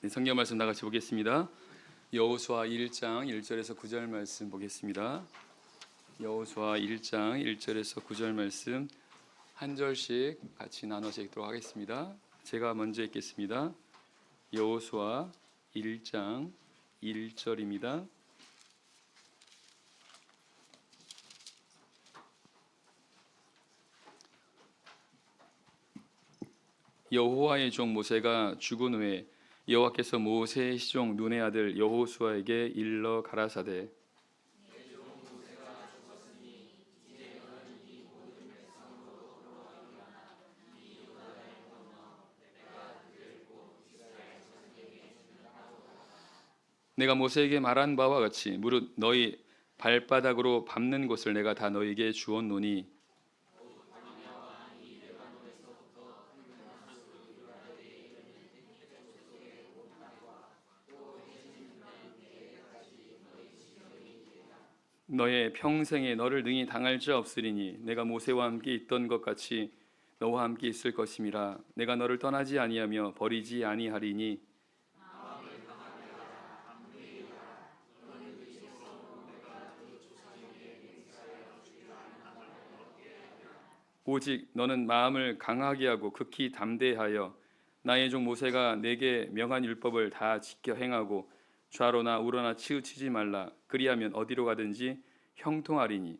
네, 성경 말씀 나같이 보겠습니다. 여호수아 1장 1절에서 9절 말씀 보겠습니다. 여호수아 1장 1절에서 9절 말씀 한 절씩 같이 나눠서 읽도록 하겠습니다. 제가 먼저 읽겠습니다. 여호수아 1장 1절입니다. 여호와의 종 모세가 죽은 후에 여호와께서 모세의 시종 눈의 아들 여호수아에게 일러 가라사대 내가 모세에게 말한 바와 같이 무릇 너희 발바닥으로 밟는 곳을 내가 다 너희에게 주었노니 너의 평생에 너를 능히 당할 자 없으리니 내가 모세와 함께 있던 것 같이 너와 함께 있을 것임이라. 내가 너를 떠나지 아니하며 버리지 아니하리니 오직 너는 마음을 강하게 하고 극히 담대하여 나의 종 모세가 내게 명한 율법을 다 지켜 행하고 좌로나 우로나 치우치지 말라. 그리하면 어디로 가든지 형통하리니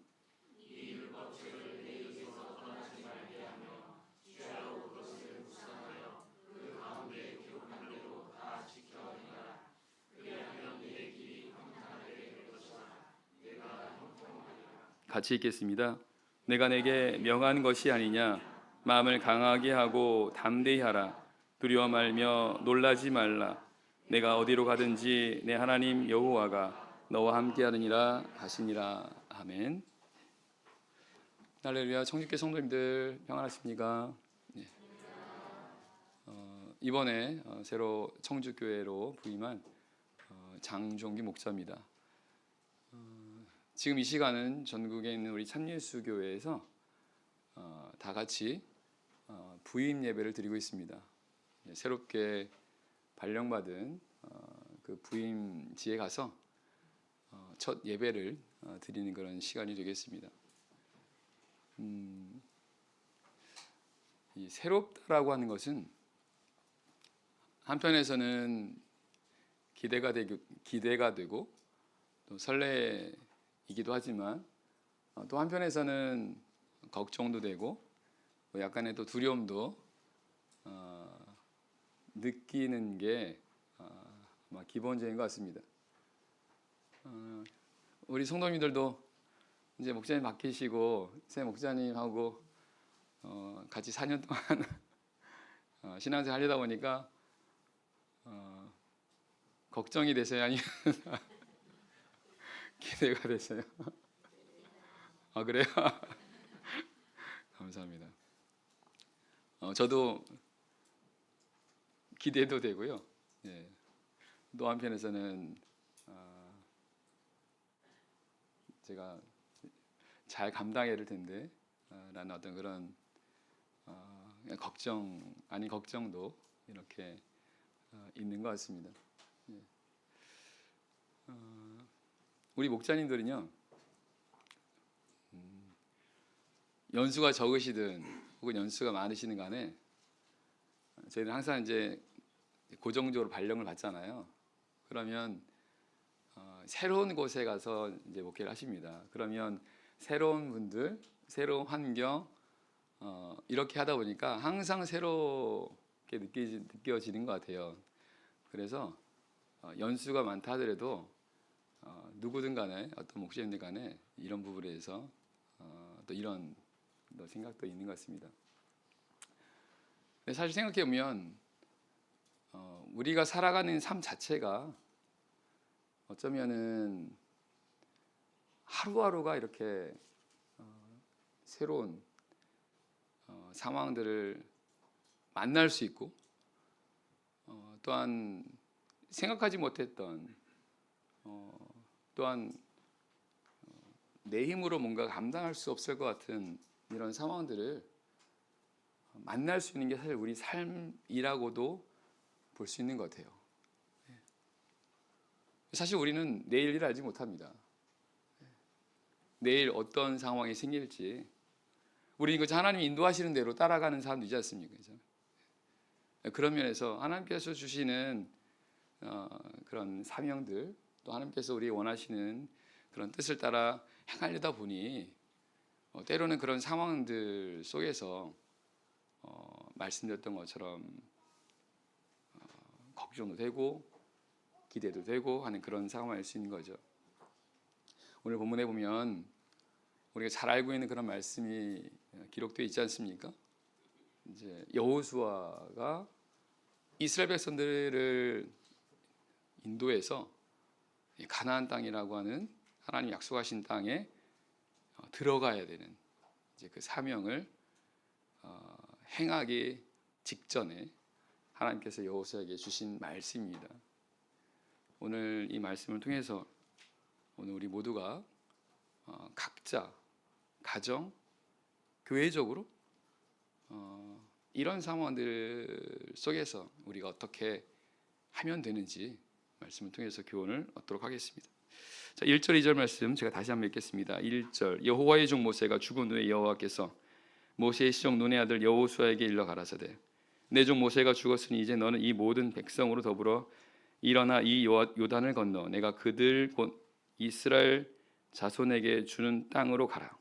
같이 읽겠습니다. 내가 내게 명한 것이 아니냐. 마음을 강하게 하고 담대히 하라. 두려워 말며 놀라지 말라. 내가 어디로 가든지 내 하나님 여호와가 너와 함께하느니라 하시니라. 아멘. 할렐루야. 청주교 성도님들 평안하십니까? 네. 이번에 새로 청주교회로 부임한 장종기 목사입니다. 지금 이 시간은 전국에 있는 우리 참예수교회에서 다 같이 부임 예배를 드리고 있습니다. 새롭게 발령받은 그 부임지에 가서 첫 예배를 드리는 그런 시간이 되겠습니다. 이 새롭다라고 하는 것은 한편에서는 기대가 되고 또 설레이기도 하지만 또 한편에서는 걱정도 되고 약간의 또 두려움도 느끼는 게 아마 기본적인 것 같습니다. 우리 성도님들도 이제 목사님 바뀌시고 새 목사님하고 같이 4년 동안 신앙생활 하려다 보니까 걱정이 되세요? 아니면 기대가 되세요? 아, 그래요? 감사합니다. 저도 기대도 되고요. 예. 또 한편에서는 제가 잘 감당해야 될 텐데 라는 어떤 그런 걱정 아닌 걱정도 이렇게 있는 것 같습니다. 예. 우리 목자님들은요, 연수가 적으시든 혹은 연수가 많으시든 간에 저희는 항상 이제 고정적으로 발령을 받잖아요. 그러면 새로운 곳에 가서 이제 목회를 하십니다. 그러면 새로운 분들, 새로운 환경 이렇게 하다 보니까 항상 새롭게 느껴지는 것 같아요. 그래서 연수가 많다 하더라도 누구든 간에 어떤 목사님들 간에 이런 부분에 대해서 또 이런 생각도 있는 것 같습니다. 사실 생각해 보면 우리가 살아가는 삶 자체가 어쩌면은 하루하루가 이렇게 새로운 상황들을 만날 수 있고 또한 생각하지 못했던 또한 내 힘으로 뭔가 감당할 수 없을 것 같은 이런 상황들을 만날 수 있는 게 사실 우리 삶이라고도 볼 수 있는 것 같아요. 사실 우리는 내일 일을 알지 못합니다. 내일 어떤 상황이 생길지 우리는 그 하나님이 인도하시는 대로 따라가는 사람들이지 않습니까? 그죠? 그런 면에서 하나님께서 주시는 그런 사명들, 또 하나님께서 우리 원하시는 그런 뜻을 따라 행하려다 보니 때로는 그런 상황들 속에서 말씀드렸던 것처럼 걱정도 되고 기대도 되고 하는 그런 상황일 수 있는 거죠. 오늘 본문에 보면 우리가 잘 알고 있는 그런 말씀이 기록되어 있지 않습니까? 이제 여호수아가 이스라엘 백성들을 인도해서 가나안 땅이라고 하는 하나님 약속하신 땅에 들어가야 되는 이제 그 사명을 행하기 직전에 하나님께서 여호수아에게 주신 말씀입니다. 오늘 이 말씀을 통해서 오늘 우리 모두가 각자 가정, 교회적으로 이런 상황들 속에서 우리가 어떻게 하면 되는지 말씀을 통해서 교훈을 얻도록 하겠습니다. 자, 1절 2절 말씀 제가 다시 한번 읽겠습니다. 1절 여호와의 종 모세가 죽은 후에 여호와께서 모세의 시종 눈의 아들 여호수아에게 일러 가라사대 내 종 모세가 죽었으니 이제 너는 이 모든 백성으로 더불어 일어나 이 요단을 건너 내가 그들 곧 이스라엘 자손에게 주는 땅으로 가라.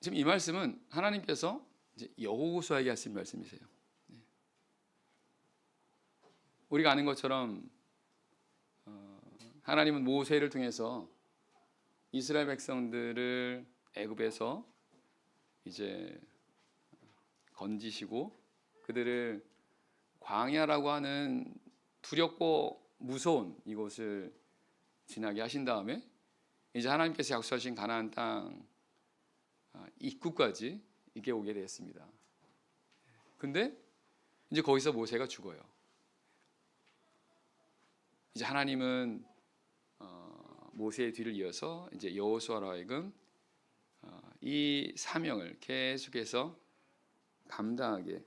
지금 이 말씀은 하나님께서 이제 여호수아에게 하신 말씀이세요. 우리가 아는 것처럼 하나님은 모세를 통해서 이스라엘 백성들을 애굽에서 이제 건지시고 그들을 광야라고 하는 두렵고 무서운 이곳을 지나게 하신 다음에 이제 하나님께서 약속하신 가나안 땅 입구까지 이게 오게 되었습니다. 근데 이제 거기서 모세가 죽어요. 이제 하나님은 모세의 뒤를 이어서 이제 여호수아로 하여금 이 사명을 계속해서 감당하게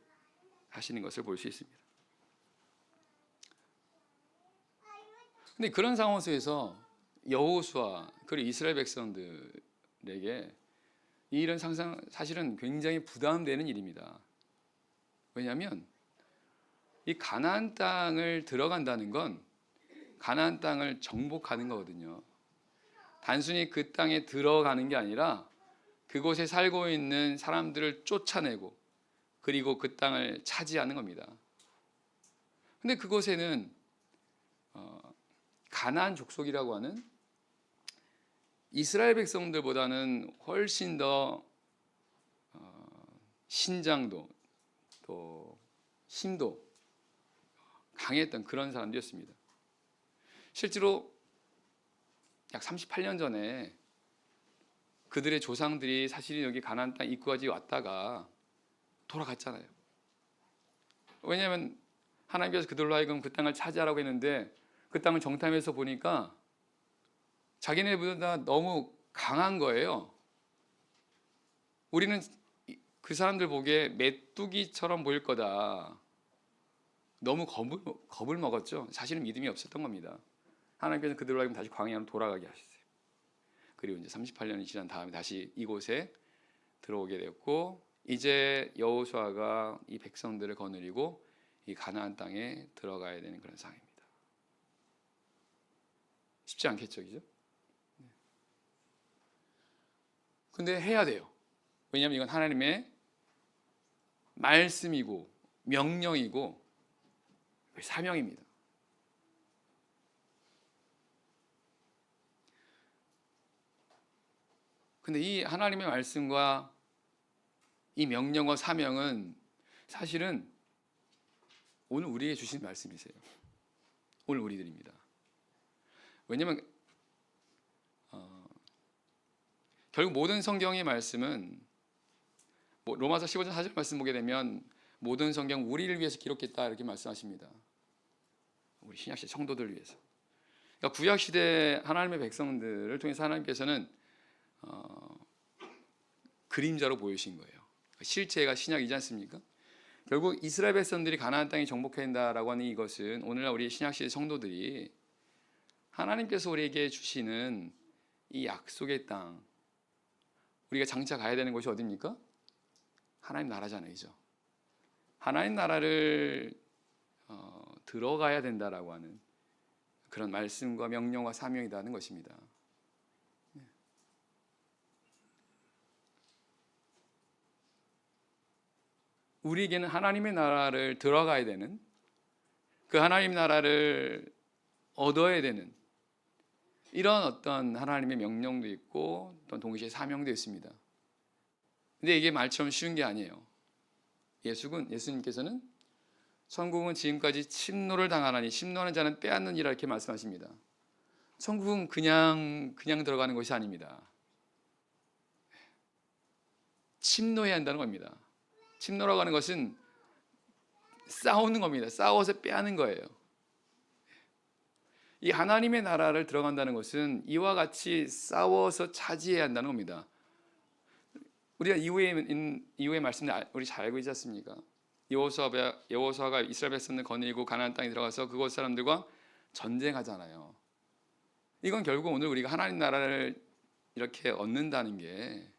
하시는 것을 볼 수 있습니다. 근데 그런 상황 속에서 여호수아 그리고 이스라엘 백성들에게 이런 상상 사실은 굉장히 부담되는 일입니다. 왜냐하면 이 가나안 땅을 들어간다는 건 가나안 땅을 정복하는 거거든요. 단순히 그 땅에 들어가는 게 아니라 그곳에 살고 있는 사람들을 쫓아내고 그리고 그 땅을 차지하는 겁니다. 근데 그곳에는 가나안 족속이라고 하는 이스라엘 백성들보다는 훨씬 더 신장도 또 힘도 강했던 그런 사람들이었습니다. 실제로 약 38년 전에 그들의 조상들이 사실은 여기 가나안 땅 입구까지 왔다가 돌아갔잖아요. 왜냐하면 하나님께서 그들로 하여금 그 땅을 차지하라고 했는데 그 땅을 정탐해서 보니까 자기네보다 너무 강한 거예요. 우리는 그 사람들 보기에 메뚜기처럼 보일 거다. 너무 겁을 먹었죠. 사실은 믿음이 없었던 겁니다. 하나님께서 그들로 하여금 다시 광야로 돌아가게 하셨어요. 그리고 이제 38년이 지난 다음에 다시 이곳에 들어오게 되었고 이제 여호수아가 이 백성들을 거느리고 이 가나안 땅에 들어가야 되는 그런 상황입니다. 쉽지 않겠죠, 그죠? 근데 해야 돼요. 왜냐하면 이건 하나님의 말씀이고 명령이고 사명입니다. 근데 이 하나님의 말씀과 이 명령과 사명은 사실은 오늘 우리에게 주신 말씀이세요. 오늘 우리들입니다. 왜냐하면 결국 모든 성경의 말씀은 로마서 15장 4절 말씀 보게 되면 모든 성경 우리를 위해서 기록했다 이렇게 말씀하십니다. 우리 신약시대 성도들을 위해서. 그러니까 구약시대 하나님의 백성들을 통해서 하나님께서는 그림자로 보이신 거예요. 실제가 신약이지 않습니까? 결국 이스라엘 백성들이 가나안 땅에 정복해야 된다라고 하는 이것은 오늘날 우리 신약시대 성도들이 하나님께서 우리에게 주시는 이 약속의 땅, 우리가 장차 가야 되는 곳이 어디입니까? 하나님 나라잖아요, 그죠? 하나님 나라를 들어가야 된다라고 하는 그런 말씀과 명령과 사명이라는 것입니다. 우리에게는 하나님의 나라를 들어가야 되는, 그 하나님 나라를 얻어야 되는 이런 어떤 하나님의 명령도 있고 또 동시에 사명도 있습니다. 근데 이게 말처럼 쉬운 게 아니에요. 예수님께서는 천국은 지금까지 침노를 당하나니 침노하는 자는 빼앗느니라 이렇게 말씀하십니다. 천국은 그냥 들어가는 것이 아닙니다. 침노해야 한다는 겁니다. 침노라고 하는 것은 싸우는 겁니다. 싸워서 빼앗는 거예요. 이 하나님의 나라를 들어간다는 것은 이와 같이 싸워서 차지해야 한다는 겁니다. 우리가 이후의 말씀을 우리 잘 알고 있지 않습니까? 여호수아가 이스라엘 백성을 거느리고 가나안 땅에 들어가서 그곳 사람들과 전쟁하잖아요. 이건 결국 오늘 우리가 하나님 나라를 이렇게 얻는다는 게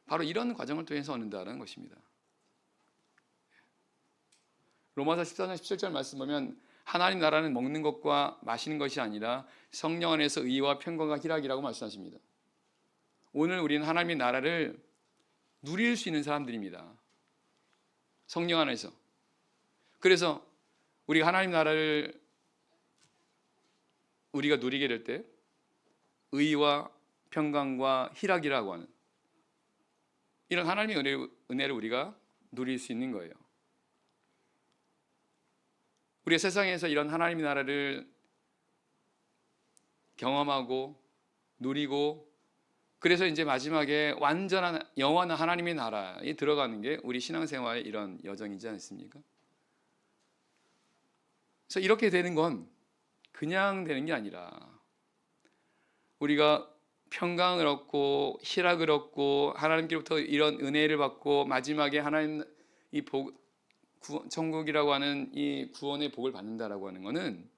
바로 이런 과정을 통해서 얻는다는 것입니다. 로마서 14장 17절 말씀 보면 하나님 나라는 먹는 것과 마시는 것이 아니라 성령 안에서 의와 평강과 희락이라고 말씀하십니다. 오늘 우리는 하나님의 나라를 누릴 수 있는 사람들입니다. 성령 안에서. 그래서 우리가 하나님 나라를 우리가 누리게 될 때 의와 평강과 희락이라고 하는 이런 하나님의 은혜를 우리가 누릴 수 있는 거예요. 우리가 세상에서 이런 하나님의 나라를 경험하고 누리고 그래서 이제 마지막에 완전한 영원한 하나님의 나라에 들어가는 게 우리 신앙생활의 이런 여정이지 않습니까? 그래서 이렇게 되는 건 그냥 되는 게 아니라 우리가 평강을 얻고 희락을 얻고 하나님께로부터 이런 은혜를 받고 마지막에 하나님 이 천국이라고 하는 이 구원의 복을 받는다라고 하는 것은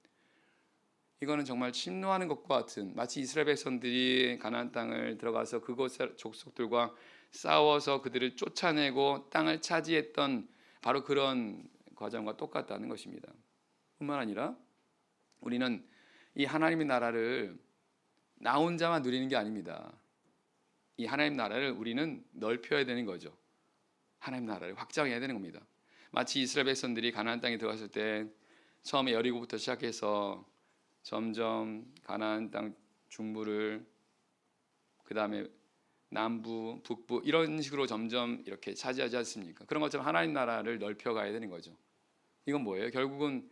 이거는 정말 침노하는 것과 같은 마치 이스라엘 백성들이 가나안 땅을 들어가서 그곳 족속들과 싸워서 그들을 쫓아내고 땅을 차지했던 바로 그런 과정과 똑같다는 것입니다. 뿐만 아니라 우리는 이 하나님의 나라를 나 혼자만 누리는 게 아닙니다. 이 하나님 나라를 우리는 넓혀야 되는 거죠. 하나님 나라를 확장해야 되는 겁니다. 마치 이스라엘 백성들이 가나안 땅에 들어갔을 때 처음에 여리고부터 시작해서 점점 가나안 땅 중부를 그 다음에 남부, 북부 이런 식으로 점점 이렇게 차지하지 않습니까? 그런 것처럼 하나님 나라를 넓혀가야 되는 거죠. 이건 뭐예요? 결국은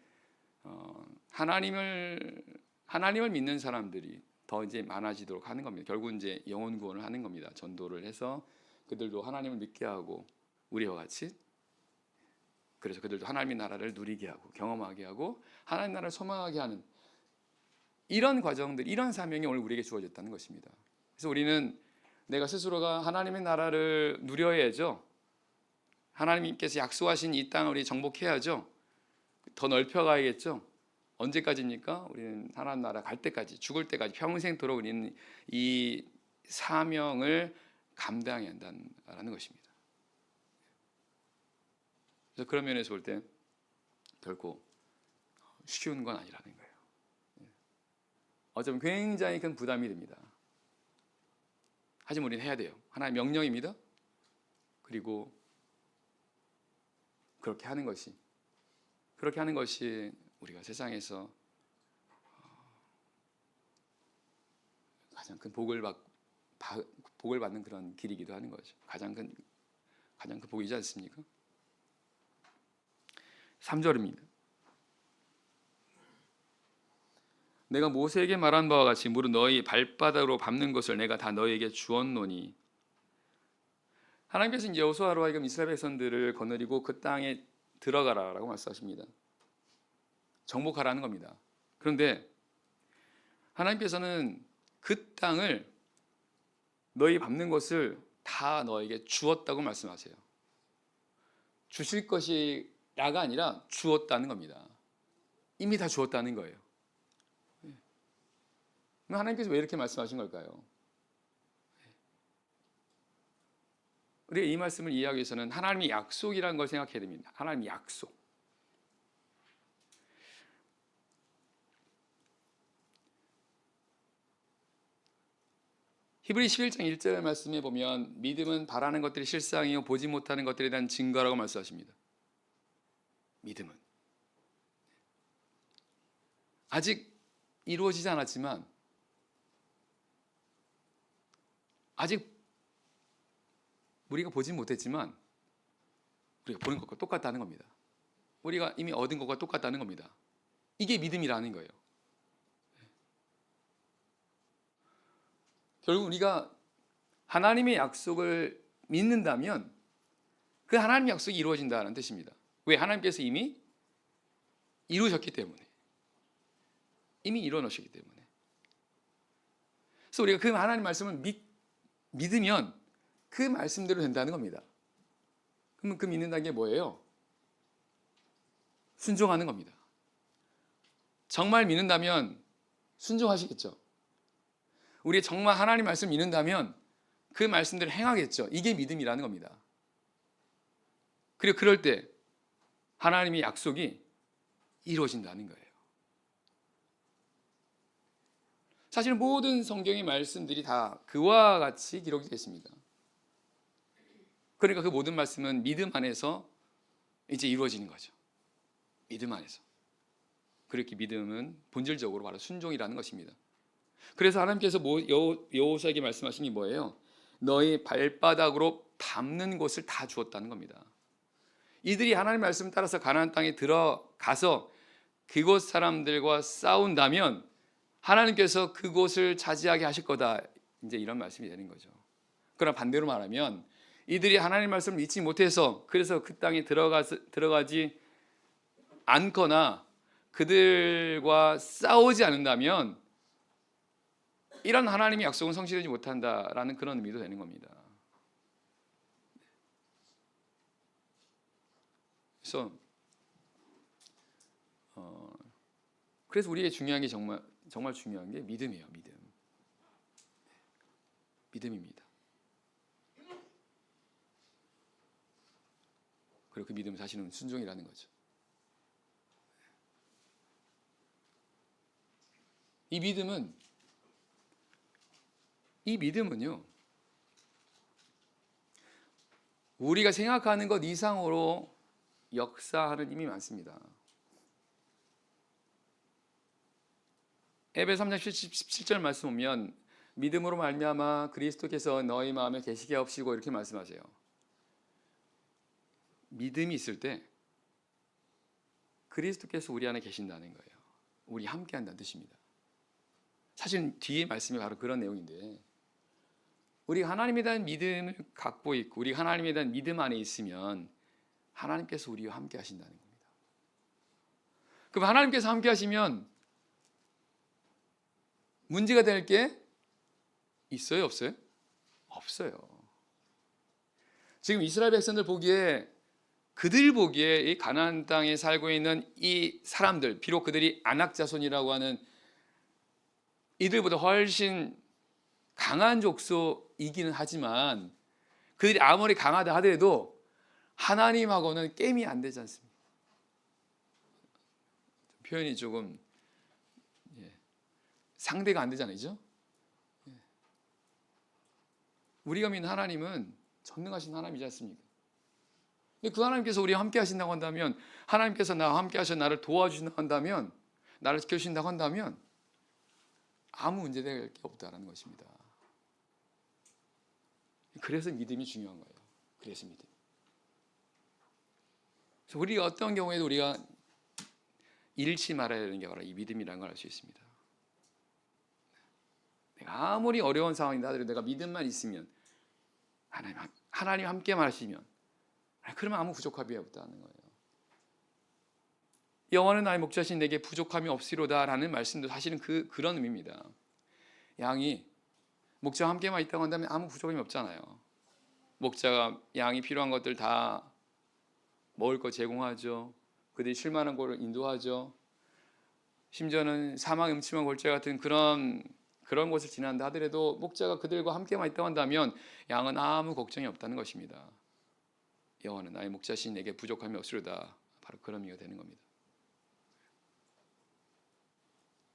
하나님을 믿는 사람들이 더 이제 많아지도록 하는 겁니다. 결국은 이제 영혼 구원을 하는 겁니다. 전도를 해서 그들도 하나님을 믿게 하고 우리와 같이 그래서 그들도 하나님의 나라를 누리게 하고 경험하게 하고 하나님 나라를 소망하게 하는 이런 과정들, 이런 사명이 오늘 우리에게 주어졌다는 것입니다. 그래서 우리는 내가 스스로가 하나님의 나라를 누려야죠. 하나님께서 약속하신 이 땅을 우리 정복해야죠. 더 넓혀가야겠죠. 언제까지입니까? 우리는 하나님 나라 갈 때까지, 죽을 때까지 평생토록 우리는 이 사명을 감당해야 한다는 것입니다. 그래서 그런 면에서 볼 때 결코 쉬운 건 아니라는 거예요. 어쩌면 굉장히 큰 부담이 됩니다. 하지만 우리는 해야 돼요. 하나의 명령입니다. 그리고 그렇게 하는 것이 우리가 세상에서 가장 큰 복을 받는 그런 길이기도 하는 거죠. 가장 큰 복이지 않습니까? 3절입니다. 내가 모세에게 말한 바와 같이 무릇 너희 발바닥으로 밟는 것을 내가 다 너희에게 주었노니. 하나님께서 이제 여호수아로 하여금 이스라엘 백성들을 거느리고 그 땅에 들어가라라고 말씀하십니다. 정복하라는 겁니다. 그런데 하나님께서는 그 땅을 너희 밟는 것을 다 너에게 주었다고 말씀하세요. 주실 것이라가 아니라 주었다는 겁니다. 이미 다 주었다는 거예요. 그럼 하나님께서 왜 이렇게 말씀하신 걸까요? 우리가 이 말씀을 이해하기 위해서는 하나님의 약속이라는 걸 생각해야 됩니다. 하나님의 약속. 히브리 11장 1절 말씀에 보면 믿음은 바라는 것들이 실상이요 보지 못하는 것들에 대한 증거라고 말씀하십니다. 믿음은 아직 이루어지지 않았지만, 아직 우리가 보지 못했지만 우리가 보는 것과 똑같다는 겁니다. 우리가 이미 얻은 것과 똑같다는 겁니다. 이게 믿음이라는 거예요. 결국 우리가 하나님의 약속을 믿는다면 그 하나님의 약속이 이루어진다는 뜻입니다. 왜? 하나님께서 이미 이루셨기 때문에, 이미 이루어 놓으셨기 때문에. 그래서 우리가 그 하나님 말씀을 믿으면 그 말씀대로 된다는 겁니다. 그러면 그 믿는다는 게 뭐예요? 순종하는 겁니다. 정말 믿는다면 순종하시겠죠. 우리 정말 하나님 말씀 믿는다면 그 말씀대로 행하겠죠. 이게 믿음이라는 겁니다. 그리고 그럴 때 하나님의 약속이 이루어진다는 거예요. 사실 모든 성경의 말씀들이 다 그와 같이 기록이 되어 있습니다. 그러니까 그 모든 말씀은 믿음 안에서 이제 이루어지는 거죠. 믿음 안에서. 그렇게 믿음은 본질적으로 바로 순종이라는 것입니다. 그래서 하나님께서 여호수아에게 말씀하신 게 뭐예요? 너희 발바닥으로 밟는 곳을 다 주었다는 겁니다. 이들이 하나님 말씀 따라서 가나안 땅에 들어가서 그곳 사람들과 싸운다면 하나님께서 그곳을 차지하게 하실 거다, 이제 이런 말씀이 되는 거죠. 그러나 반대로 말하면 이들이 하나님 말씀을 믿지 못해서, 그래서 그 땅에 들어가지 않거나 그들과 싸우지 않는다면 이런 하나님의 약속은 성취되지 못한다라는 그런 의미도 되는 겁니다. 그래서 우리에게 중요한 게 정말 중요한 게 믿음이에요. 믿음입니다. 그리고 그 믿음은 사실은 순종이라는 거죠. 이 믿음은요, 우리가 생각하는 것 이상으로 역사하는 힘이 많습니다. 에베소 3장 17절 말씀 보면 믿음으로 말미암아 그리스도께서 너희 마음에 계시게 하옵시고 이렇게 말씀하세요. 믿음이 있을 때 그리스도께서 우리 안에 계신다는 거예요. 우리 함께 한다는 뜻입니다. 사실 뒤에 말씀이 바로 그런 내용인데, 우리가 하나님에 대한 믿음을 갖고 있고 우리 하나님에 대한 믿음 안에 있으면 하나님께서 우리와 함께 하신다는 겁니다. 그럼 하나님께서 함께 하시면 문제가 될 게 있어요, 없어요? 없어요. 지금 이스라엘 백성들 보기에, 그들 보기에 이 가나안 땅에 살고 있는 이 사람들, 비록 그들이 아낙 자손이라고 하는 이들보다 훨씬 강한 족속이기는 하지만, 그들이 아무리 강하다 하더라도 하나님하고는 게임이 안 되지 않습니까? 표현이 조금 상대가 안 되잖아요, 그죠? 우리가 믿는 하나님은 전능하신 하나님이지 않습니까? 근데 그 하나님께서 우리와 함께 하신다고 한다면, 하나님께서 나와 함께 하셔 나를 도와주신다고 한다면, 나를 지켜주신다고 한다면 아무 문제될 게 없다라는 것입니다. 그래서 믿음이 중요한 거예요. 그래서 믿음. 그래서 우리가 어떤 경우에도 우리가 잃지 말아야 되는 게 바로 이 믿음이라는 걸 알 수 있습니다. 내가 아무리 어려운 상황이다 하더라도 내가 믿음만 있으면, 하나님 함께만 하시면, 그러면 아무 부족함이 없다는 거예요. 여호와는 나의 목자신 내게 부족함이 없으리로다라는 말씀도 사실은 그런 의미입니다. 목자와 함께만 있다고 한다면 아무 부족함이 없잖아요. 목자가 양이 필요한 것들 다 먹을 거 제공하죠. 그들이 쉴만한 곳을 인도하죠. 심지어는 사망, 음침한 골짜 같은 그런 곳을 지난다 하더라도 목자가 그들과 함께만 있다고 한다면 양은 아무 걱정이 없다는 것입니다. 여호와는 나의 목자신 내게 부족함이 없으리로다. 바로 그런 의미가 되는 겁니다.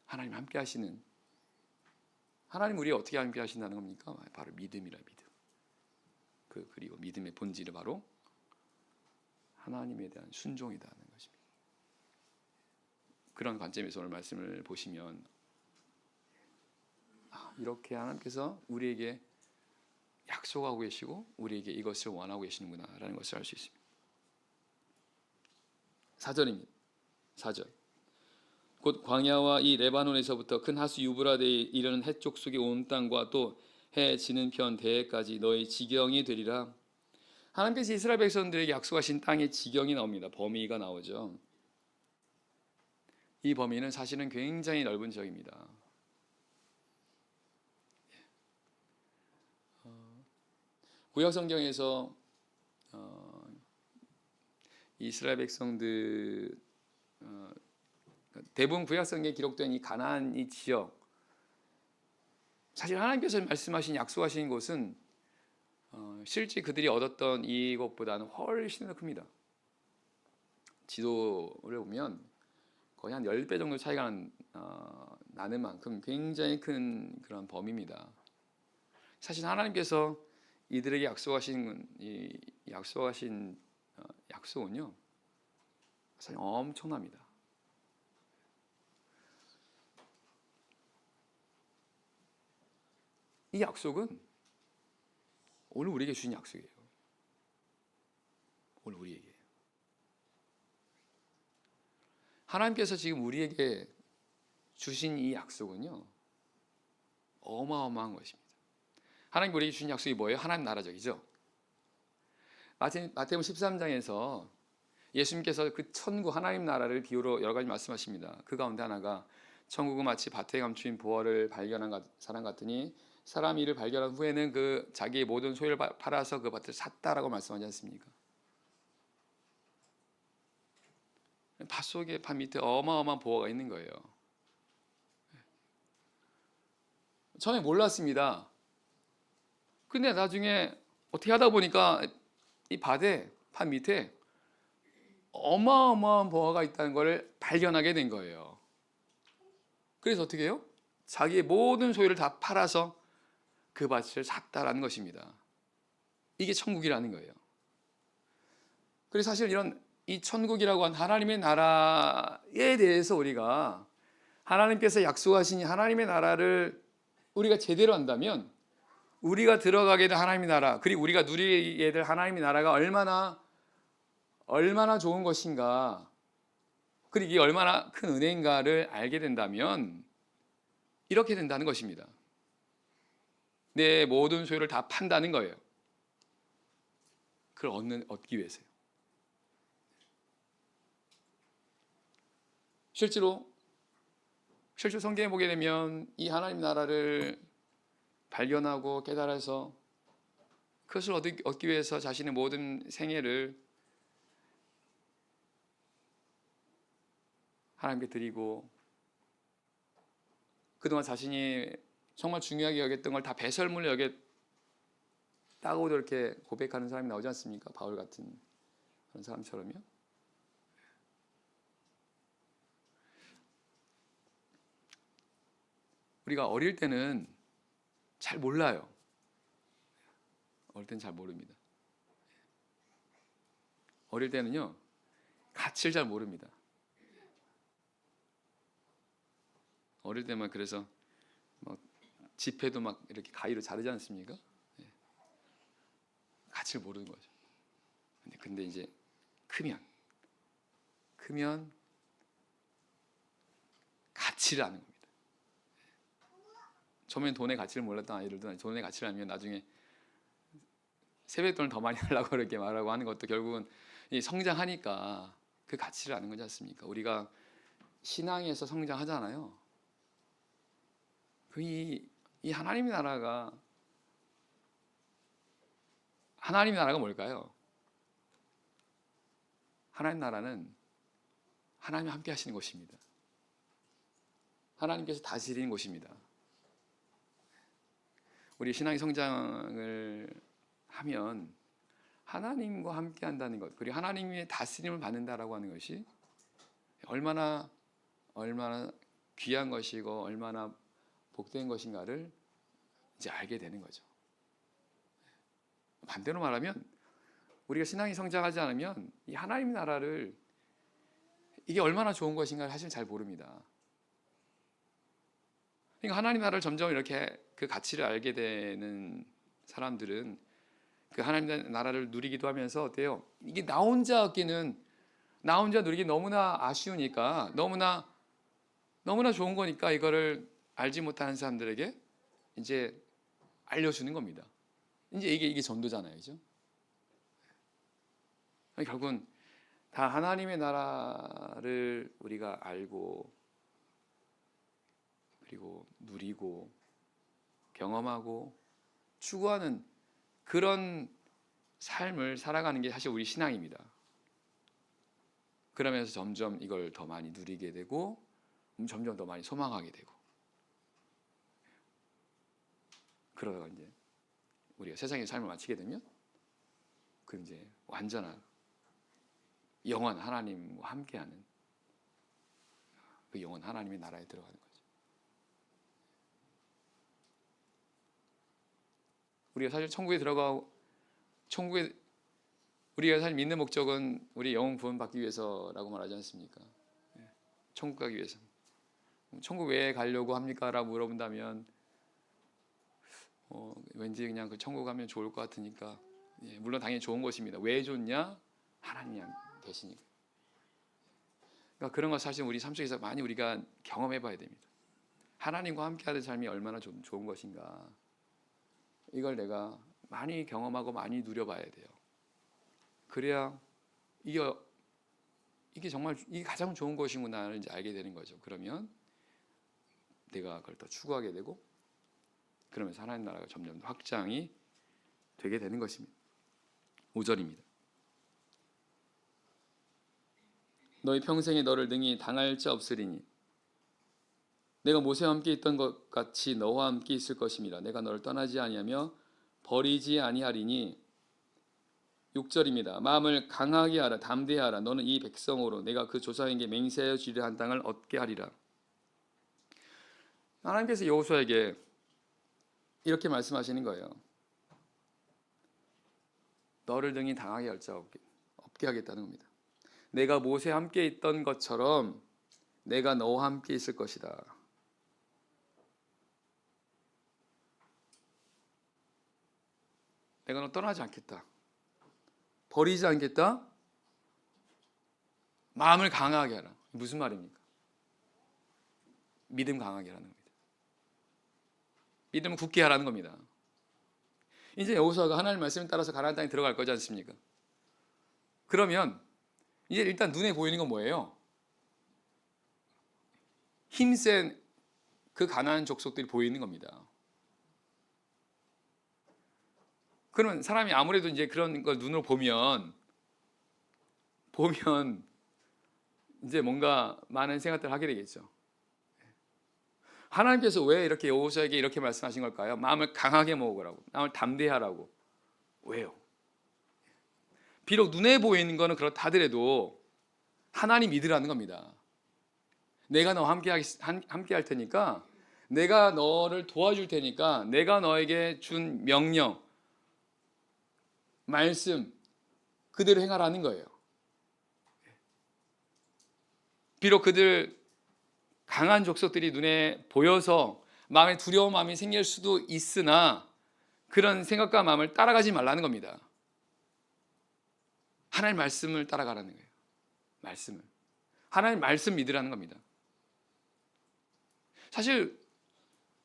하나님 함께 하시는, 하나님 우리 어떻게 함께 하신다는 겁니까? 바로 믿음이라, 믿음. 그리고 믿음의 본질이 바로 하나님에 대한 순종이라는 것입니다. 그런 관점에서 오늘 말씀을 보시면 이렇게 하나님께서 우리에게 약속하고 계시고 우리에게 이것을 원하고 계시는구나라는 것을 알 수 있습니다. 4절입니다. 4절. 곧 광야와 이 레바논에서부터 큰 하수 유브라데에 이르는 해쪽 속의 온 땅과 또 해 지는 편 대해까지 너희 지경이 되리라. 하나님께서 이스라엘 백성들에게 약속하신 땅의 지경이 나옵니다. 범위가 나오죠. 이 범위는 사실은 굉장히 넓은 지역입니다. 구약 성경에서 이스라엘 백성들 대부분 구약 성경에 기록된 이 가나안 이 지역, 사실 하나님께서 말씀하신 약속하신 곳은 실제 그들이 얻었던 이것보다는 훨씬 더 큽니다. 지도를 보면 거의 한 10배 정도 차이가 나는 만큼 굉장히 큰 그런 범위입니다. 사실 하나님께서 이들에게 약속하신 약속은요 사실 엄청납니다. 이 약속은 오늘 우리에게 주신 약속이에요. 오늘 우리에게 하나님께서 지금 우리에게 주신 이 약속은요 어마어마한 것입니다. 하나님 우리에게 주신 약속이 뭐예요? 하나님 나라적이죠. 마태복음 13장에서 예수님께서 그 천국 하나님 나라를 비유로 여러 가지 말씀하십니다. 그 가운데 하나가 천국은 마치 밭에 감추인 보화를 발견한 사람 같으니 사람이 이를 발견한 후에는 그 자기의 모든 소유를 팔아서 그 밭을 샀다라고 말씀하지 않습니까? 밭 속에 밭 밑에 어마어마한 보화가 있는 거예요. 처음에 몰랐습니다. 근데 나중에 어떻게 하다 보니까 이 밭 밑에 어마어마한 보화가 있다는 것을 발견하게 된 거예요. 그래서 어떻게 해요? 자기의 모든 소유를 다 팔아서 그 밭을 샀다라는 것입니다. 이게 천국이라는 거예요. 그래서 사실 이 천국이라고 한 하나님의 나라에 대해서 우리가 하나님께서 약속하신 하나님의 나라를 우리가 제대로 한다면 우리가 들어가게 될 하나님의 나라, 그리고 우리가 누리게 될 하나님의 나라가 얼마나 좋은 것인가, 그리고 이게 얼마나 큰 은혜인가를 알게 된다면 이렇게 된다는 것입니다. 내 모든 소유를 다 판다는 거예요. 그걸 얻기 위해서요. 실제로 성경에 보게 되면 이 하나님 나라를 발견하고 깨달아서 그것을 얻기 위해서 자신의 모든 생애를 하나님께 드리고 그동안 자신이 정말 중요하게 여겼던 걸 다 배설물로 여겼다고도 이렇게 고백하는 사람이 나오지 않습니까? 바울 같은 그런 사람처럼요. 우리가 어릴 때는 잘 몰라요. 어릴 때는 잘 모릅니다. 어릴 때는요 가치를 잘 모릅니다. 어릴 때만 그래서 막 지폐도 막 이렇게 가위로 자르지 않습니까? 가치를 모르는 거죠. 근데 이제 크면 가치를 아는 겁니다. 처음엔 돈의 가치를 몰랐던 아이들도 돈의 가치를 알면 나중에 세뱃돈을 더 많이 하려고 이렇게 말하고 하는 것도 결국은 성장하니까 그 가치를 아는 거지 않습니까? 우리가 신앙에서 성장하잖아요. 이 하나님의 나라가 뭘까요? 하나님 나라는 하나님이 함께 하시는 곳입니다. 하나님께서 다스리는 곳입니다. 우리 신앙의 성장을 하면 하나님과 함께 한다는 것, 그리고 하나님의 다스림을 받는다라고 하는 것이 얼마나 귀한 것이고 얼마나 복된 것인가를 이제 알게 되는 거죠. 반대로 말하면 우리가 신앙이 성장하지 않으면 이 하나님 나라를 이게 얼마나 좋은 것인가를 사실 잘 모릅니다. 그러니까 하나님 나라를 점점 이렇게 그 가치를 알게 되는 사람들은 그 하나님 나라를 누리기도 하면서 어때요? 이게 나 혼자 누리기 너무나 아쉬우니까 너무나 좋은 거니까 이거를 알지 못하는 사람들에게 이제 알려주는 겁니다. 이제 이게 전도잖아요, 그죠? 결국은 다 하나님의 나라를 우리가 알고 그리고 누리고 경험하고 추구하는 그런 삶을 살아가는 게 사실 우리 신앙입니다. 그러면서 점점 이걸 더 많이 누리게 되고 점점 더 많이 소망하게 되고 그러다가 이제 우리가 세상의 삶을 마치게 되면 그 이제 완전한 영원 하나님과 함께하는 그 영원 하나님의 나라에 들어가는 거죠. 우리가 사실 우리가 사실 믿는 목적은 우리 영혼 구원 받기 위해서라고 말하지 않습니까? 천국 가기 위해서. 천국 왜 가려고 합니까? 라고 물어본다면 왠지 그냥 그 천국 가면 좋을 것 같으니까. 물론 당연히 좋은 것입니다. 왜 좋냐? 하나님 계시니까. 그러니까 그런 거 사실 우리 삶 속에서 많이 우리가 경험해 봐야 됩니다. 하나님과 함께하는 삶이 얼마나 좋은 것인가. 이걸 내가 많이 경험하고 많이 누려봐야 돼요. 그래야 이게 정말 이게 가장 좋은 것이구나를 이제 알게 되는 거죠. 그러면 내가 그걸 더 추구하게 되고 그러면서 하나님 나라가 점점 더 확장이 되게 되는 것입니다. 5절입니다. 너희 평생에 너를 능히 당할 자 없으리니 내가 모세와 함께 있던 것 같이 너와 함께 있을 것임이라. 내가 너를 떠나지 아니하며 버리지 아니하리니. 6절입니다. 마음을 강하게 하라, 담대하라. 너는 이 백성으로 내가 그 조상에게 맹세하여 주리라 한 땅을 얻게 하리라. 하나님께서 여호수아에게 이렇게 말씀하시는 거예요. 너를 등이 당하게 할 자 없게 하겠다는 겁니다. 내가 모세와 함께 있던 것처럼 내가 너와 함께 있을 것이다. 내가 너 떠나지 않겠다. 버리지 않겠다. 마음을 강하게 하라. 무슨 말입니까? 믿음 강하게 하라는 겁니다. 믿음을 굳게 하라는 겁니다. 이제 여호수아가 하나님의 말씀에 따라서 가나안 땅에 들어갈 거지 않습니까? 그러면 이제 일단 눈에 보이는 건 뭐예요? 힘센 그 가나안 족속들이 보이는 겁니다. 그러면 사람이 아무래도 이제 그런 걸 눈으로 보면 이제 뭔가 많은 생각들을 하게 되겠죠. 하나님께서 왜 이렇게 여호수아에게 이렇게 말씀하신 걸까요? 마음을 강하게 먹으라고, 마음을 담대하라고. 왜요? 비록 눈에 보이는 거는 그렇다 하더라도 하나님 믿으라는 겁니다. 내가 너와 함께 할 테니까, 내가 너를 도와줄 테니까, 내가 너에게 준 명령, 말씀 그대로 행하라는 거예요. 비록 그들 강한 족속들이 눈에 보여서 마음에 두려운 마음이 생길 수도 있으나 그런 생각과 마음을 따라가지 말라는 겁니다. 하나님 말씀을 따라가라는 거예요. 말씀을. 하나님 말씀 믿으라는 겁니다. 사실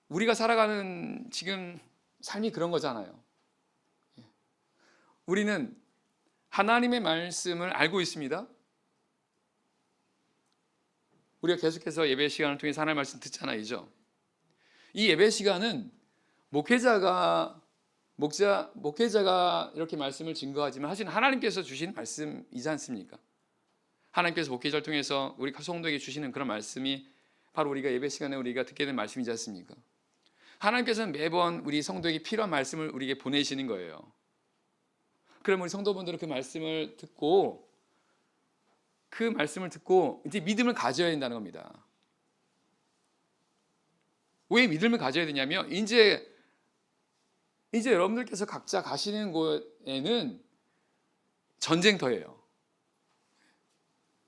우리가 살아가는 지금 삶이 그런 거잖아요. 우리는 하나님의 말씀을 알고 있습니다. 우리가 계속해서 예배 시간을 통해서 하나님의 말씀 듣잖아요. 이 예배 시간은 목회자가 이렇게 말씀을 증거하지만 사실 하나님께서 주신 말씀이지 않습니까? 하나님께서 목회자를 통해서 우리 성도에게 주시는 그런 말씀이 바로 우리가 예배 시간에 우리가 듣게 된 말씀이지 않습니까? 하나님께서는 매번 우리 성도에게 필요한 말씀을 우리에게 보내시는 거예요. 그럼 우리 성도분들은 그 말씀을 듣고 이제 믿음을 가져야 된다는 겁니다. 왜 믿음을 가져야 되냐면 이제 여러분들께서 각자 가시는 곳에는 전쟁터예요.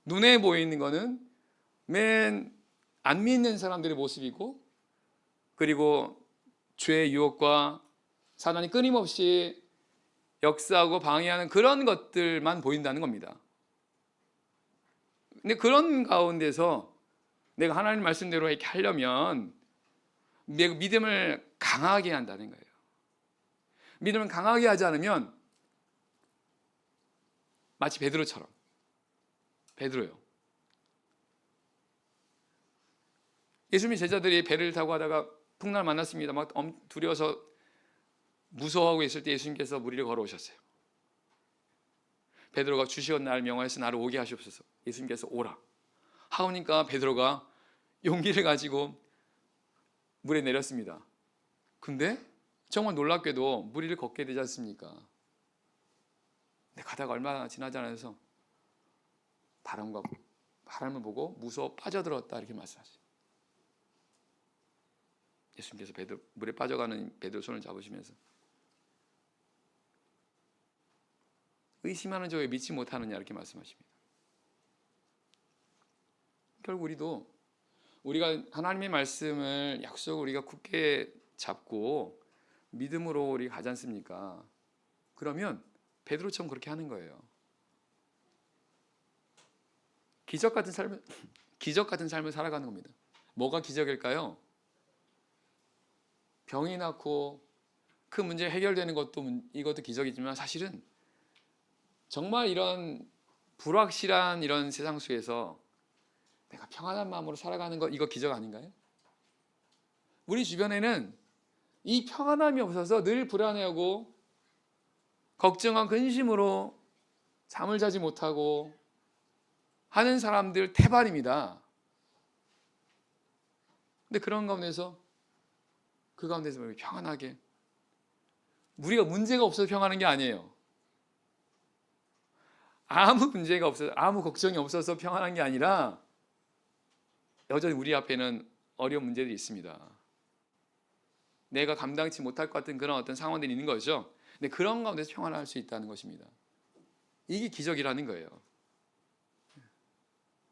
눈에 보이는 거는 맨 안 믿는 사람들의 모습이고, 그리고 죄의 유혹과 사단이 끊임없이 역사하고 방해하는 그런 것들만 보인다는 겁니다. 근데 그런 가운데서 내가 하나님 말씀대로 이렇게 하려면 내가 믿음을 강하게 한다는 거예요. 믿음을 강하게 하지 않으면 마치 베드로요. 예수님의 제자들이 배를 타고 하다가 풍랑을 만났습니다. 막 두려워서 무서워하고 있을 때 예수님께서 물 위에 걸어오셨어요. 베드로가 주시옵 나를 명하여서 나를 오게 하시옵소서. 예수님께서 오라 하오니까 베드로가 용기를 가지고 물에 내렸습니다. 근데 정말 놀랍게도 물 위를 걷게 되지 않습니까? 근데 가다가 얼마 지나지 않아서 바람을 보고 무서워 빠져들었다 이렇게 말씀하시죠. 예수님께서 물에 빠져가는 베드로 손을 잡으시면서 의심하는 저 왜 믿지 못하느냐 이렇게 말씀하십니다. 결국 우리가 하나님의 말씀을 약속을 우리가 굳게 잡고 믿음으로 우리 가지 않습니까? 그러면 베드로처럼 그렇게 하는 거예요. 기적 같은 삶을 살아가는 겁니다. 뭐가 기적일까요? 병이 낫고 그 문제 해결되는 이것도 기적이지만 사실은 정말 이런 불확실한 이런 세상 속에서 내가 평안한 마음으로 살아가는 것, 이거 기적 아닌가요? 우리 주변에는 이 평안함이 없어서 늘 불안해하고 걱정과 근심으로 잠을 자지 못하고 하는 사람들 태반입니다. 근데 그 가운데서 평안하게, 우리가 문제가 없어서 평안한 게 아니에요. 아무 문제가 없어서, 아무 걱정이 없어서 평안한 게 아니라 여전히 우리 앞에는 어려운 문제들이 있습니다. 내가 감당치 못할 것 같은 그런 어떤 상황들이 있는 거죠. 근데 그런 가운데서 평안할 수 있다는 것입니다. 이게 기적이라는 거예요.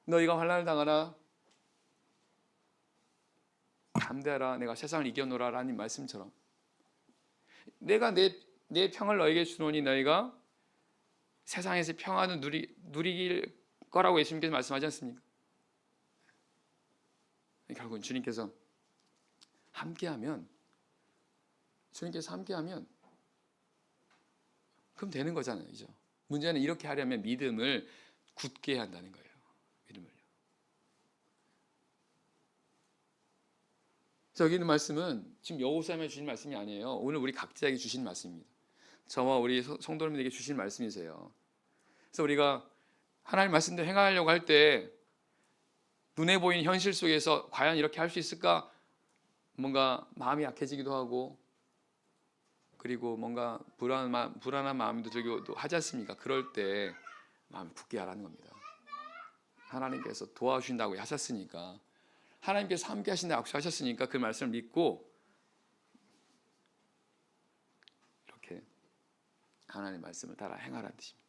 너희가 환난을 당하나 담대하라, 내가 세상을 이겨노라 라는 말씀처럼 내가 내 평을 너에게 주노니 너희가 세상에서 평안을 누리길 거라고 예수님께서 말씀하지 않습니까? 결국은 주님께서 함께하면 그럼 되는 거잖아요. 그죠? 문제는 이렇게 하려면 믿음을 굳게 해야 한다는 거예요. 믿음을요. 여기 있는 말씀은 지금 여호수아에게 주신 말씀이 아니에요. 오늘 우리 각자에게 주신 말씀입니다. 저와 우리 성도님들에게 주신 말씀이세요. 그래서 우리가 하나님 말씀대로 행하려고 할 때 눈에 보이는 현실 속에서 과연 이렇게 할 수 있을까? 뭔가 마음이 약해지기도 하고, 그리고 뭔가 불안한 마음도 들기도 하지 않습니까? 그럴 때 마음 굳게 하라는 겁니다. 하나님께서 도와주신다고 하셨으니까, 하나님께서 함께 하신다고 약속하셨으니까 그 말씀을 믿고 이렇게 하나님의 말씀을 따라 행하라는 뜻입니다.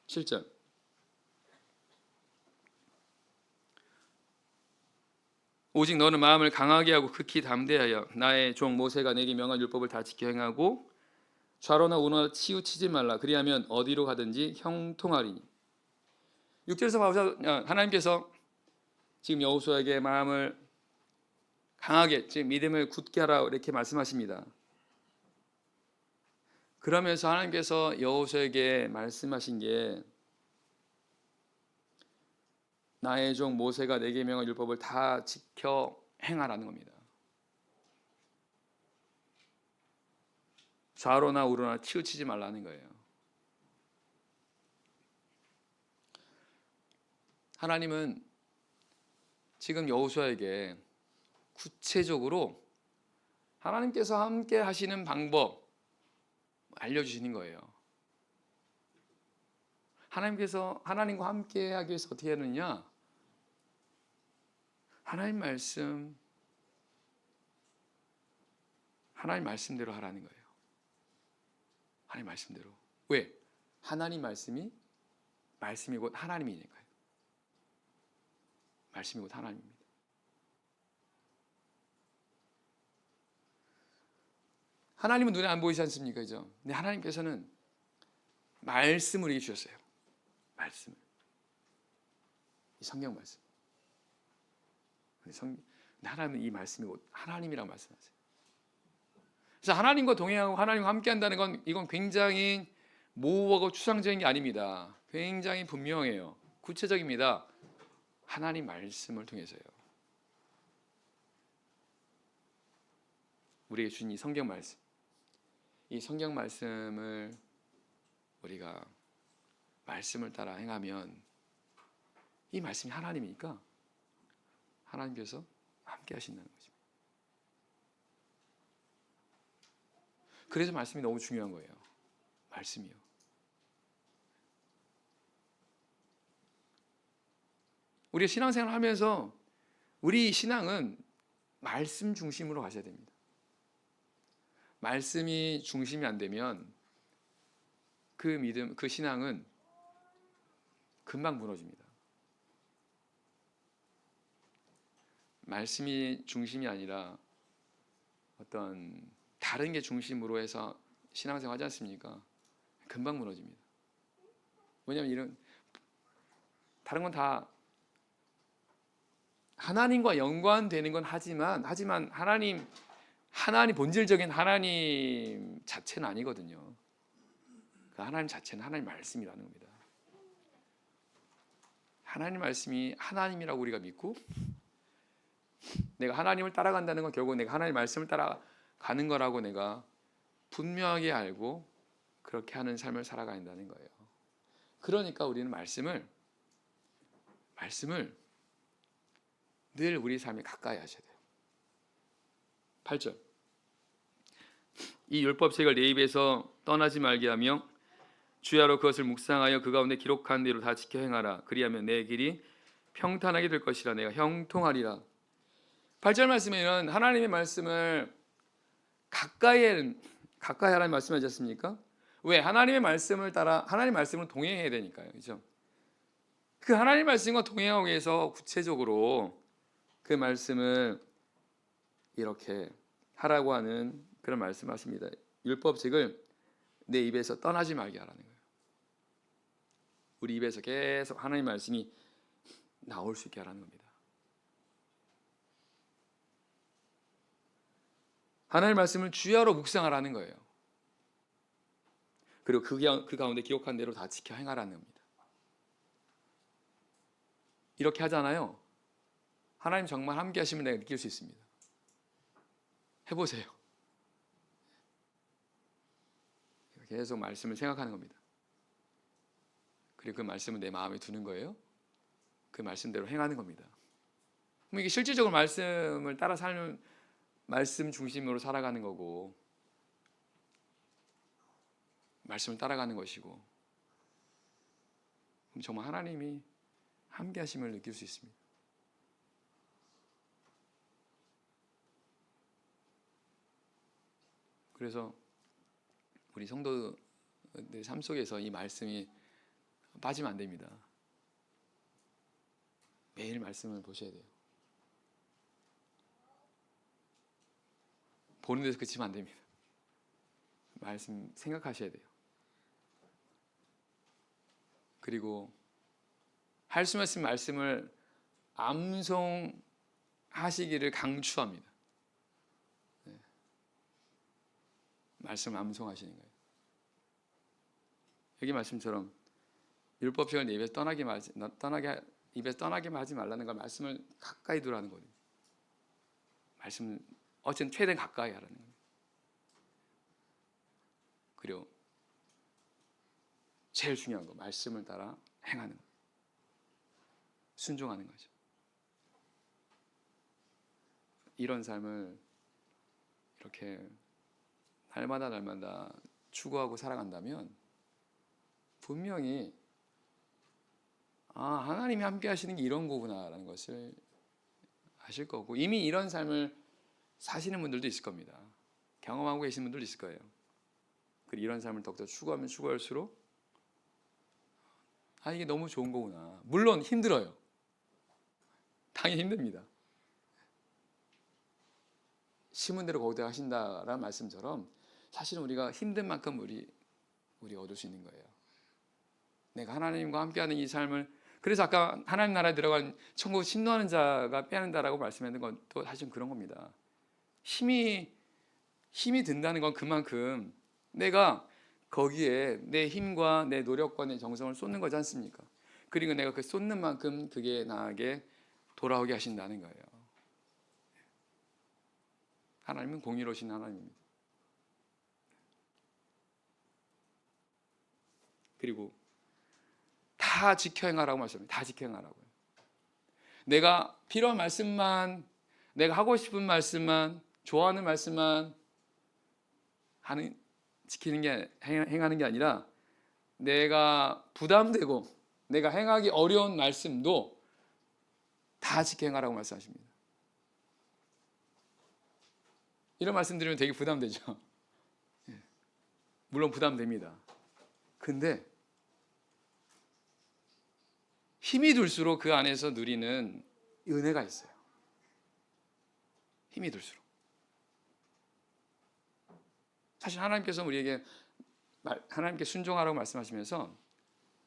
7절, 오직 너는 마음을 강하게 하고 극히 담대하여 나의 종 모세가 내게 명한 율법을 다 지켜 행하고 좌로나 우로나 치우치지 말라. 그리하면 어디로 가든지 형통하리니. 6절에서 봐보자. 하나님께서 지금 여호수아에게 마음을 강하게, 지금 믿음을 굳게 하라 이렇게 말씀하십니다. 그러면서 하나님께서 여호수아에게 말씀하신 게 나의 종 모세가 내게 명한 율법을 다 지켜 행하라는 겁니다. 좌로나 우로나 치우치지 말라는 거예요. 하나님은 지금 여호수아에게 구체적으로 하나님께서 함께 하시는 방법 알려주시는 거예요. 하나님께서 하나님과 함께 하기 위해서 어떻게 하느냐? 하나님 말씀대로 하라는 거예요. 하나님 말씀대로. 왜? 하나님 말씀이 곧 하나님이니까요. 말씀이 곧 하나님입니다. 하나님은 눈에 안 보이지 않습니까? 그죠? 근데 하나님께서는 말씀을 우리에게 주셨어요. 말씀을. 이 성경 말씀. 근데 하나님은 이 말씀이 곧 하나님이라고 말씀하세요. 그래서 하나님과 동행하고 하나님과 함께 한다는 건 이건 굉장히 모호하고 추상적인 게 아닙니다. 굉장히 분명해요. 구체적입니다. 하나님 말씀을 통해서요. 우리에게 주신 이 성경 말씀. 이 성경 말씀을 우리가 말씀을 따라 행하면 이 말씀이 하나님이니까 하나님께서 함께 하신다는 것입니다. 그래서 말씀이 너무 중요한 거예요. 말씀이요. 우리 신앙생활을 하면서 우리 신앙은 말씀 중심으로 가셔야 됩니다. 말씀이 중심이 안 되면 그 믿음, 그 신앙은 금방 무너집니다. 말씀이 중심이 아니라 어떤 다른 게 중심으로 해서 신앙생활 하지 않습니까? 금방 무너집니다. 왜냐하면 이런 다른 건 다 하나님과 연관되는 건 하지만 하나님 본질적인 하나님 자체는 아니거든요. 그 하나님 자체는 하나님 말씀이라는 겁니다. 하나님 말씀이 하나님이라고 우리가 믿고 내가 하나님을 따라간다는 건 결국 내가 하나님 말씀을 따라가는 거라고 내가 분명하게 알고 그렇게 하는 삶을 살아가야 한다는 거예요. 그러니까 우리는 말씀을 늘 우리 삶에 가까이 하셔야 돼요. 8절. 이 율법책을 내 입에서 떠나지 말게 하며 주야로 그것을 묵상하여 그 가운데 기록한 대로 다 지켜 행하라. 그리하면 내 길이 평탄하게 될 것이라. 내가 형통하리라. 8절 말씀에는 하나님의 말씀을 가까이 하라는 말씀하지 않습니까? 왜? 하나님의 말씀을 따라 하나님의 말씀을 동행해야 되니까요. 그렇죠? 그 하나님의 말씀과 동행하기 위해서 구체적으로 그 말씀을 이렇게 하라고 하는 그런 말씀하십니다. 율법책을 내 입에서 떠나지 말게 하라는 거예요. 우리 입에서 계속 하나님의 말씀이 나올 수 있게 하라는 겁니다. 하나님의 말씀을 주야로 묵상하라는 거예요. 그리고 그 가운데 기록한 대로 다 지켜 행하라는 겁니다. 이렇게 하잖아요. 하나님 정말 함께 하시면 내가 느낄 수 있습니다. 해보세요. 계속 말씀을 생각하는 겁니다. 그리고 그 말씀을 내 마음에 두는 거예요. 그 말씀대로 행하는 겁니다. 그럼 이게 실질적으로 말씀을 따라 살는 말씀 중심으로 살아가는 거고 말씀을 따라가는 것이고 그럼 정말 하나님이 함께 하심을 느낄 수 있습니다. 그래서 우리 성도들 삶 속에서 이 말씀이 빠지면 안 됩니다. 매일 말씀을 보셔야 돼요. 보는 데서 그치면 안 됩니다. 말씀 생각하셔야 돼요. 그리고 할 수 있는 말씀을 암송하시기를 강추합니다. 네. 말씀을 암송하시는 거예요. 여기 말씀처럼 율법책을 내 입에서 입에서 떠나게 하지 말라는 걸 말씀을 가까이 두라는 거예요. 말씀을 어쨌든 최대한 가까이 하라는 거예요. 그리고 제일 중요한 거 말씀을 따라 행하는 거예요. 순종하는 거죠. 이런 삶을 이렇게 날마다 추구하고 살아간다면 분명히 하나님이 함께 하시는 게 이런 거구나라는 것을 아실 거고, 이미 이런 삶을 사시는 분들도 있을 겁니다. 경험하고 계신 분들도 있을 거예요. 그리고 이런 삶을 더욱더 추구하면 추구할수록 이게 너무 좋은 거구나. 물론 힘들어요. 당연히 힘듭니다. 심은 대로 거두게 하신다라는 말씀처럼 사실은 우리가 힘든 만큼 우리 얻을 수 있는 거예요. 내가 하나님과 함께하는 이 삶을, 그래서 아까 하나님 나라에 들어간 천국 침노하는 자가 빼앗는다라고 말씀하는 건 또 사실 그런 겁니다. 힘이 든다는 건 그만큼 내가 거기에 내 힘과 내 노력과 내 정성을 쏟는 거지 않습니까? 그리고 내가 그 쏟는 만큼 그게 나에게 돌아오게 하신다는 거예요. 하나님은 공의로우신 하나님입니다. 그리고 다 지켜 행하라고 말씀합니다. 다 지켜 행하라고요. 내가 필요한 말씀만, 내가 하고 싶은 말씀만, 좋아하는 말씀만 지키는 게, 행하는 게 아니라 내가 부담되고 내가 행하기 어려운 말씀도 다 지켜 행하라고 말씀하십니다. 이런 말씀 드리면 되게 부담되죠. 물론 부담됩니다. 근데 힘이 들수록 그 안에서 누리는 은혜가 있어요. 힘이 들수록. 사실 하나님께서 우리에게 하나님께 순종하라고 말씀하시면서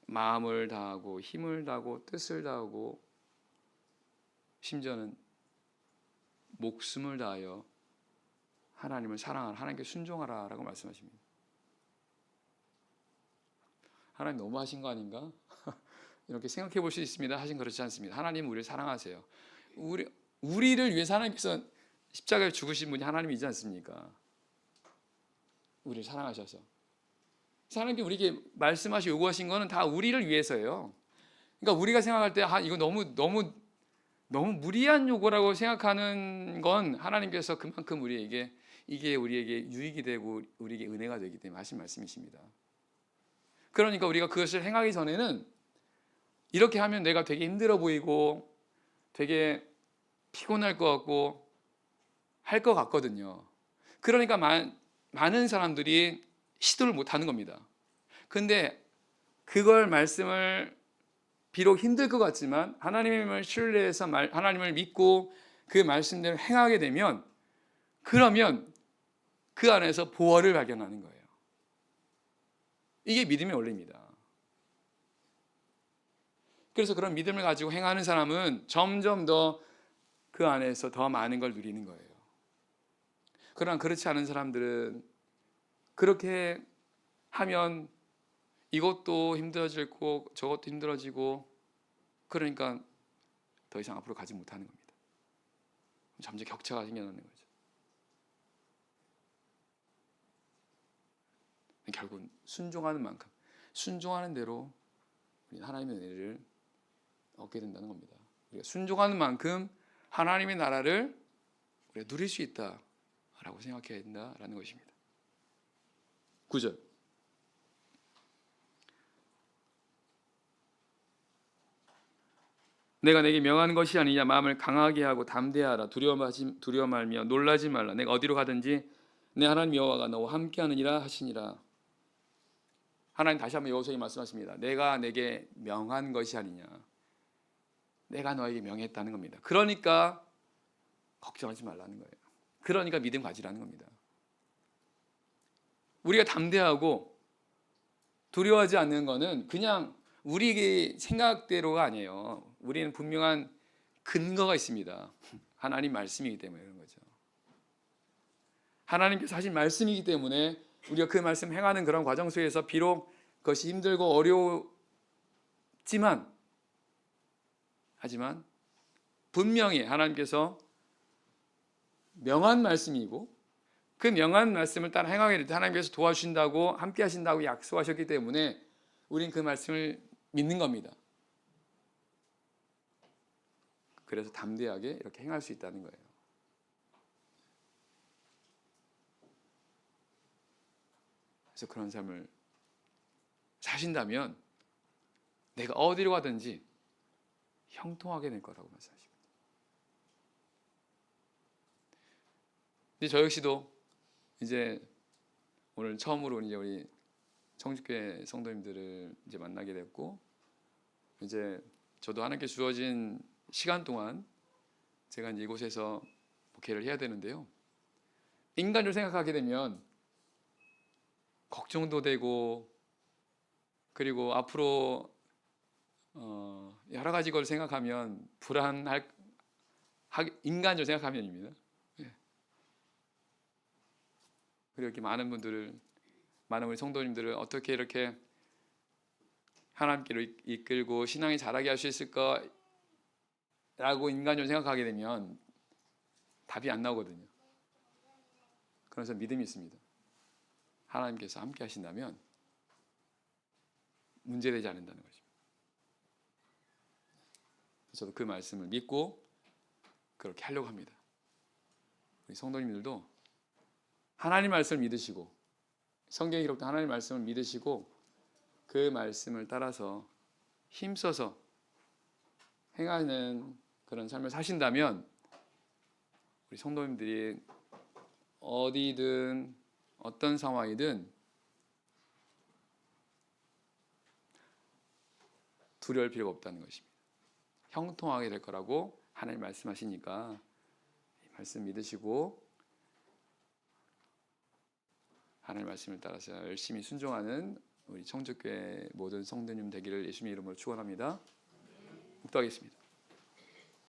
마음을 다하고 힘을 다하고 뜻을 다하고 심지어는 목숨을 다하여 하나님을 사랑하라, 하나님께 순종하라라고 말씀하십니다. 하나님 너무 하신 거 아닌가? 이렇게 생각해 볼 수 있습니다. 하신 그렇지 않습니다. 하나님은 우리를 사랑하세요. 우리를 위해서 하나님께서 십자가에 죽으신 분이 하나님이지 않습니까? 우리를 사랑하셔서. 하나님께 우리에게 말씀하시고 요구하신 거는 다 우리를 위해서예요. 그러니까 우리가 생각할 때 이거 너무 무리한 요구라고 생각하는 건 하나님께서 그만큼 이게 우리에게 유익이 되고 우리에게 은혜가 되기 때문에 하신 말씀이십니다. 그러니까 우리가 그것을 행하기 전에는 이렇게 하면 내가 되게 힘들어 보이고 되게 피곤할 것 같고 할 것 같거든요. 그러니까 많은 사람들이 시도를 못하는 겁니다. 근데 그걸 말씀을 비록 힘들 것 같지만 하나님을 신뢰해서 하나님을 믿고 그 말씀대로 행하게 되면, 그러면 그 안에서 보화를 발견하는 거예요. 이게 믿음의 원리입니다. 그래서 그런 믿음을 가지고 행하는 사람은 점점 더 그 안에서 더 많은 걸 누리는 거예요. 그러나 그렇지 않은 사람들은 그렇게 하면 이것도 힘들어지고 저것도 힘들어지고, 그러니까 더 이상 앞으로 가지 못하는 겁니다. 점점 격차가 생겨나는 거죠. 결국은 순종하는 만큼, 순종하는 대로 우리는 하나님의 은혜를 얻게 된다는 겁니다. 우리가 순종하는 만큼 하나님의 나라를 우리가 누릴 수 있다라고 생각해야 된다라는 것입니다. 9절. 내가 내게 명하는 것이 아니냐, 마음을 강하게 하고 담대하라. 두려워 말며 놀라지 말라. 내가 어디로 가든지 내 하나님 여호와가 너와 함께하느니라 하시니라. 하나님 다시 한번 여호수아에게 말씀하십니다. 내가 내게 명한 것이 아니냐, 내가 너에게 명했다는 겁니다. 그러니까 걱정하지 말라는 거예요. 그러니까 믿음 가지라는 겁니다. 우리가 담대하고 두려워하지 않는 것은 그냥 우리의 생각대로가 아니에요. 우리는 분명한 근거가 있습니다. 하나님 말씀이기 때문에 그런 거죠. 하나님께서 하신 말씀이기 때문에 우리가 그 말씀 행하는 그런 과정 속에서 비록 그것이 힘들고 어려웠지만, 하지만 분명히 하나님께서 명한 말씀이고 그 명한 말씀을 따라 행하게 될 때 하나님께서 도와주신다고, 함께 하신다고 약속하셨기 때문에 우린 그 말씀을 믿는 겁니다. 그래서 담대하게 이렇게 행할 수 있다는 거예요. 그래서 그런 삶을 사신다면 내가 어디로 가든지 형통하게 될 거라고 말씀하십니다. 근데 저 역시도 이제 오늘 처음으로 이제 우리 청주교회 성도님들을 이제 만나게 됐고, 이제 저도 하나님께 주어진 시간 동안 제가 이제 이곳에서 목회를 해야 되는데요. 인간을 생각하게 되면 걱정도 되고, 그리고 앞으로 여러 가지 걸 생각하면 불안할, 인간적으로 생각하면입니다. 그리고 이렇게 많은 분들을, 많은 우리 성도님들을 어떻게 이렇게 하나님께로 이끌고 신앙이 자라게 할 수 있을까라고 인간적으로 생각하게 되면 답이 안 나오거든요. 그래서 믿음이 있습니다. 하나님께서 함께 하신다면 문제되지 않는다는 것입니다. 저도 그 말씀을 믿고 그렇게 하려고 합니다. 우리 성도님들도 하나님 말씀을 믿으시고, 성경에 기록된 하나님 말씀을 믿으시고 그 말씀을 따라서 힘써서 행하는 그런 삶을 사신다면 우리 성도님들이 어디든 어떤 상황이든 두려울 필요가 없다는 것입니다. 형통하게 될 거라고 하나님 말씀하시니까 이 말씀 믿으시고 하나님 말씀을 따라서 열심히 순종하는 우리 청주교회 모든 성도님 되기를 예수님의 이름으로 축원합니다. 묵도하겠습니다.